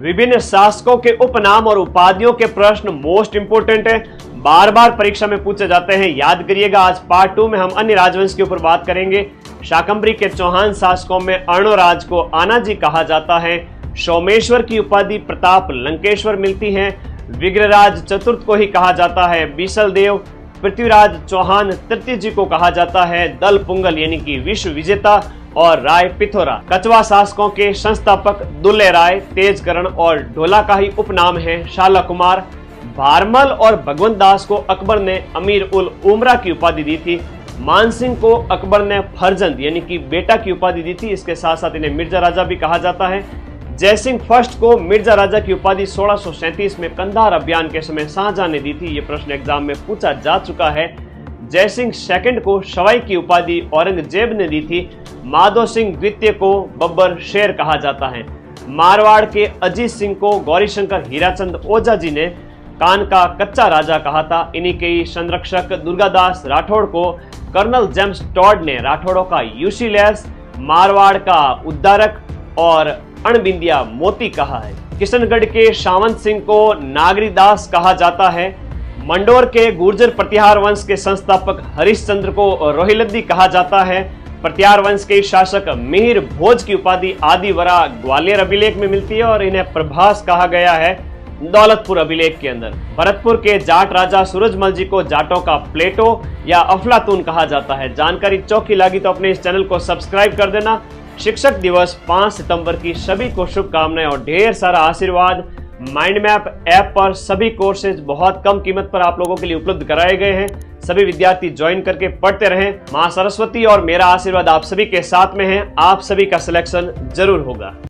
विभिन्न शासकों के उपनाम और उपाधियों के प्रश्न मोस्ट इंपोर्टेंट है, बार बार परीक्षा में पूछे जाते हैं, याद करिएगा। आज पार्ट 2 में हम अन्य राजवंश के ऊपर बात करेंगे। शाकंभरी के चौहान शासकों में अर्णोराज को आनाजी कहा जाता है। सोमेश्वर की उपाधि प्रताप लंकेश्वर मिलती है। विग्रहराज चतुर्थ को ही कहा जाता है बीसल देव। पृथ्वीराज चौहान तृतीय जी को कहा जाता है दल पुंगल यानी कि विश्व विजेता। और राय पिथौरा कछवा शासकों के संस्थापक दुल्ले राय, तेजकरण और ढोला का ही उपनाम है शाला कुमार। भारमल और भगवंत दास को अकबर ने अमीर उल उमरा की उपाधि दी थी। मानसिंह को अकबर ने फरजंद यानी कि बेटा की उपाधि दी थी। इसके साथ साथ इन्हें मिर्जा राजा भी कहा जाता है। जयसिंह फर्स्ट को मिर्जा राजा की उपाधि 1637 में कंधार अभियान के समय शाहजहां ने दी थी। ये प्रश्न एग्जाम में पूछा जा चुका है। जयसिंह सेकंड को सवाई की उपाधि औरंगजेब ने दी थी। माधो सिंह द्वितीय को बब्बर शेर कहा जाता है। मारवाड़ के अजीत सिंह को गौरीशंकर हीराचंद ओझा जी ने कान का कच्चा राजा कहा था। इन्हीं के ही संरक्षक दुर्गादास राठौड़ को कर्नल जेम्स टॉड ने राठौड़ों का यूसीलेस, मारवाड़ का उद्धारक और अणबिंदिया मोती कहा है। किशनगढ़ के सावंत सिंह को नागरीदास कहा जाता है। मंडोर के गुर्जर प्रतिहार वंश के संस्थापक हरिश्चंद्र को रोहिलद्दी कहा जाता है। प्रतिहार वंश के शासक मिहिर भोज की उपाधि आदिवरा ग्वालियर अभिलेख में मिलती है और इन्हें प्रभास कहा गया है दौलतपुर अभिलेख के अंदर। भरतपुर के जाट राजा सूरजमल जी को जाटों का प्लेटो या अफलातून कहा जाता है। जानकारी चौकी लगी तो अपने इस चैनल को सब्सक्राइब कर देना। शिक्षक दिवस 5 सितंबर की सभी को शुभकामनाएं और ढेर सारा आशीर्वाद। माइंड मैप ऐप पर सभी कोर्सेज बहुत कम कीमत पर आप लोगों के लिए उपलब्ध कराए गए हैं। सभी विद्यार्थी ज्वाइन करके पढ़ते रहें। मां सरस्वती और मेरा आशीर्वाद आप सभी के साथ में है। आप सभी का सिलेक्शन जरूर होगा।